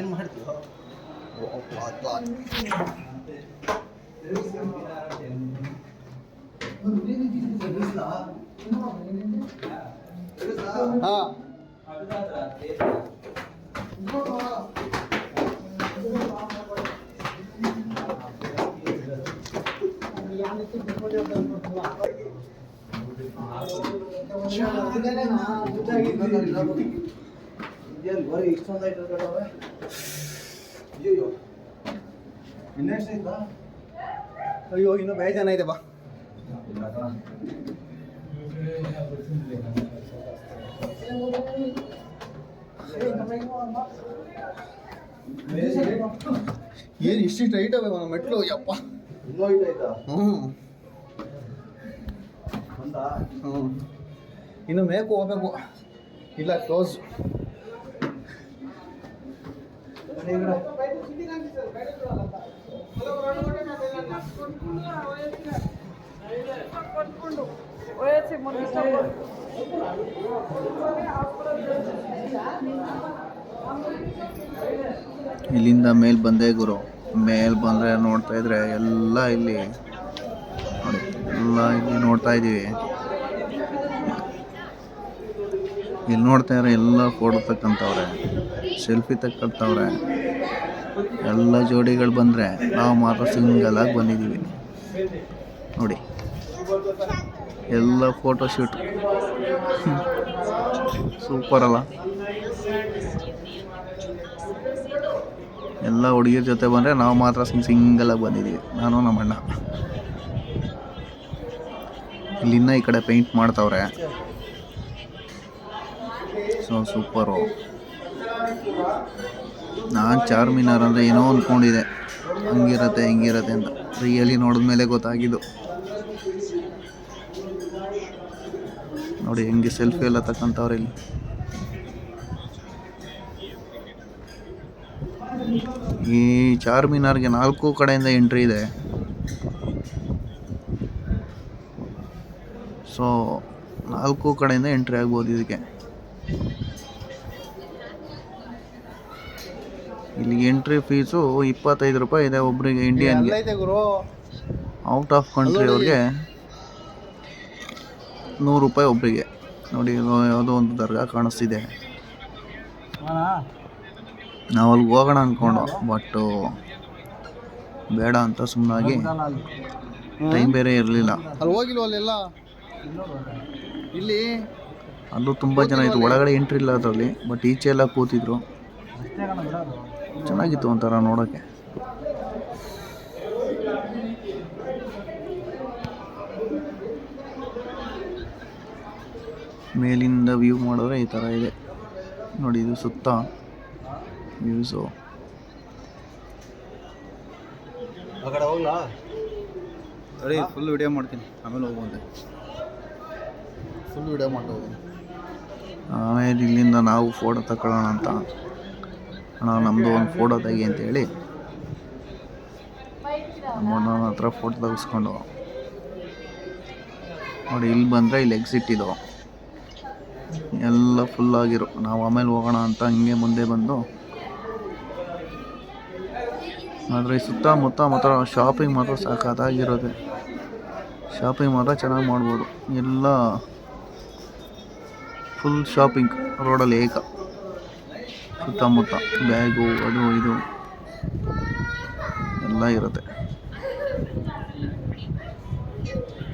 ಏನು ಮಾಡ್ತೀವೋ ಏನು ಬರೀ ಇಷ್ಟೊಂದು ಐಟಮ್ ಅಯ್ಯೋ ಇನ್ನೆಷ್ಟು ಆಯ್ತಾ ಅಯ್ಯೋ ಇನ್ನೂ ಬೇಜಾನ ಇದೆ ಬಾ ಏನು ಇಷ್ಟಿಷ್ಟು ಐಟ್ ಅವೆ ಮೆಟ್ಲು ಯಪ್ಪ ಇನ್ನೂ ಐಟ್ ಆಯ್ತಾ ಇನ್ನು ಮೇಕು ಹೋಗ್ಬೇಕು ಇಲ್ಲ ಕ್ಲೋಸ್ ಇಲ್ಲಿಂದ ಮೇಲ್ ಬಂದೆ ಗುರು. ಮೇಲ್ ಬಂದರೆ ನೋಡ್ತಾ ಇದ್ರೆ ಎಲ್ಲ ಇಲ್ಲಿ ನೋಡಿ, ಎಲ್ಲ ಇಲ್ಲಿ ನೋಡ್ತಾ ಇದ್ದೀವಿ. ಇಲ್ಲಿ ನೋಡ್ತಾ ಇದ್ರೆ ಎಲ್ಲ ಫೋಟೋ ತಕ್ಕಂತವ್ರೆ, ಸೆಲ್ಫಿ ತಕ್ಕಂತವ್ರೆ. ಎಲ್ಲ ಜೋಡಿಗಳು ಬಂದರೆ ನಾವು ಮಾತ್ರ ಸಿಂಗಲ್ ಆಗಿ ಬಂದಿದ್ದೀವಿ ನೋಡಿ. ಎಲ್ಲ ಫೋಟೋ ಶೂಟ್ ಸೂಪರ್ ಅಲ್ಲ. ಎಲ್ಲ ಹುಡುಗಿರ ಜೊತೆ ಬಂದರೆ ನಾವು ಮಾತ್ರ ಸಿಂಗಲ್ ಆಗಿ ಬಂದಿದ್ದೀವಿ, ನಾನು ನಮ್ಮಣ್ಣ. ಇಲ್ಲಿನ್ನ ಈ ಕಡೆ ಪೇಂಟ್ ಮಾಡ್ತವ್ರೆ. So super. ನಾನು ಚಾರ್ಮಿನಾರ್ ಅಂದರೆ ಏನೋ ಅಂದ್ಕೊಂಡಿದ್ದೆ, ಹಂಗಿರತ್ತೆ ಹಿಂಗಿರತ್ತೆ ಅಂತ. ರಿಯಲಿ ನೋಡಿದ್ಮೇಲೆ ಗೊತ್ತಾಗಿದ್ದು ನೋಡಿ. ಹೆಂಗೆ ಸೆಲ್ಫಿ ಎಲ್ಲ ತಕ್ಕಂಥವ್ರೆ ಇಲ್ಲಿ. ಈ ಚಾರ್ಮಿನಾರ್ಗೆ 4 ಕಡೆಯಿಂದ ಎಂಟ್ರಿ ಇದೆ. ಸೊ 4 ಕಡೆಯಿಂದ ಎಂಟ್ರಿ ಆಗ್ಬೋದು ಇದಕ್ಕೆ. ಇಲ್ಲಿ ಎಂಟ್ರಿ ಫೀಸು 25 ರೂಪಾಯಿ ಇದೆ ಒಬ್ಬರಿಗೆ, ಇಂಡಿಯನ್ಗೆ. ಔಟ್ ಆಫ್ ಕಂಟ್ರಿ ಅವ್ರಿಗೆ 100 ರೂಪಾಯಿ ಒಬ್ಬರಿಗೆ. ನೋಡಿ ಯಾವುದೋ ಒಂದು ದರ್ಗಾ ಕಾಣಿಸ್ತಿದೆ. ನಾವು ಅಲ್ಲಿಗೆ ಹೋಗೋಣ ಅಂದ್ಕೊಂಡು, ಬಟ್ಟು ಬೇಡ ಅಂತ ಸುಮ್ಮನಾಗಿ. ಟೈಮ್ ಬೇರೆ ಇರಲಿಲ್ಲ. ಅಲ್ಲಿ ಹೋಗಿಲ್ವಲ್ಲ ಇಲ್ಲಿ. ಅಲ್ಲೂ ತುಂಬ ಜನ ಇತ್ತು, ಒಳಗಡೆ ಎಂಟ್ರಿ ಇಲ್ಲ ಅದರಲ್ಲಿ. ಬಟ್ ಈಚೆ ಎಲ್ಲ ಕೂತಿದ್ರು, ಚೆನ್ನಾಗಿತ್ತು ಒಂಥರ ನೋಡೋಕ್ಕೆ. ಮೇಲಿಂದ ವ್ಯೂ ಮಾಡಿದ್ರೆ ಈ ಥರ ಇದೆ ನೋಡಿ. ಇದು ಸುತ್ತ ವ್ಯೂಸು. ಆ ಕಡೆ ಹೋಗ್ಲಾ? ಸರಿ, ಫುಲ್ ವಿಡಿಯೋ ಮಾಡ್ತೀನಿ, ಆಮೇಲೆ ಹೋಗುವಂತೆ. ಫುಲ್ ವಿಡಿಯೋ ಮಾಡ್ತೀನಿ. ಆಮೇಲೆ ಇಲ್ಲಿಂದ ನಾವು ಫೋಟೋ ತಗೊಳ್ಳೋಣ ಅಂತ. ಅಣ್ಣ ನಮ್ಮದು ಒಂದು ಫೋಟೋ ತೆಗಿ ಅಂತೇಳಿ ನಮ್ಮ ಹತ್ರ ಫೋಟೋ ತೆಗೆಸ್ಕೊಂಡು ನೋಡಿ. ಇಲ್ಲಿ ಬಂದರೆ ಇಲ್ಲಿ ಎಕ್ಸಿಟ್ ಇದು ಎಲ್ಲ ಫುಲ್ ಆಗಿರು. ನಾವು ಆಮೇಲೆ ಹೋಗೋಣ ಅಂತ ಹಿಂಗೆ ಮುಂದೆ ಬಂದು, ಆದರೆ ಸುತ್ತಮುತ್ತ ಮಾತ್ರ ಶಾಪಿಂಗ್ ಮಾತ್ರ ಸಾಕಾಗಿರೋದೆ. ಶಾಪಿಂಗ್ ಮಾತ್ರ ಚೆನ್ನಾಗಿ ಮಾಡ್ಬೋದು. ಎಲ್ಲ ಫುಲ್ ಶಾಪಿಂಗ್ ರೋಡಲ್ಲಿ ಏಕ. ಸುತ್ತಮುತ್ತ ಬ್ಯಾಗು ಅದು ಇದು ಎಲ್ಲ ಇರುತ್ತೆ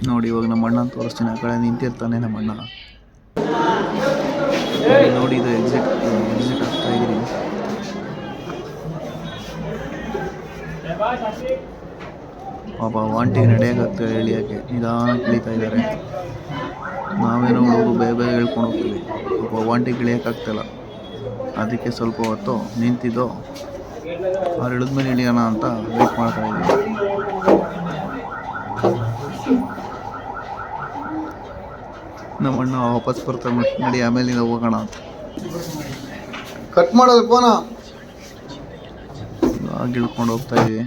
ನೋಡಿ. ಇವಾಗ ನಮ್ಮ ಅಣ್ಣ ತೋರಿಸ್ತೀನಿ, ಆ ಕಡೆ ನಿಂತಿರ್ತಾನೆ ನಮ್ಮ ಅಣ್ಣ ನೋಡಿ. ಇದು ಎಕ್ಸಿಟ್ ಆಗ್ತಾ ಇದ್ದೀನಿ. ಪಾಪ ವಾಂಟಿಗೆ ನಡೆಯೋಕ್ಕಾಗ್ತದೆ, ಎಳಿಯೋಕ್ಕೆ ನಿಧಾನಕ್ಕೆ ಇಳಿತಾ ಇದ್ದಾರೆ. ನಾವೇನೋ ಹುಡುಗರು ಬೇಗ ಹೇಳ್ಕೊಂಡು ಹೋಗ್ತೀವಿ. ಪಾಪ ವಾಂಟಿಗೆ ಇಳಿಯೋಕ್ಕಾಗ್ತಿಲ್ಲ, ಅದಕ್ಕೆ ಸ್ವಲ್ಪ ಹೊತ್ತು ನಿಂತಿದ್ದು. ಅವ್ರು ಇಳಿದ್ಮೇಲೆ ಇಳಿಯೋಣ ಅಂತ ವೆಯ್ಟ್ ಮಾಡ್ತಾ ಇದ್ದೀವಿ. ನಮ್ಮ ಅಣ್ಣ ವಾಪಸ್ ಬರ್ತಾರೆ ನಡಿ, ಆಮೇಲೆ ನಾವು ಹೋಗೋಣ ಅಂತ. ಕಟ್ ಮಾಡೋದು ಫೋನ. ಇಳ್ಕೊಂಡು ಹೋಗ್ತಾ ಇದ್ದೀವಿ.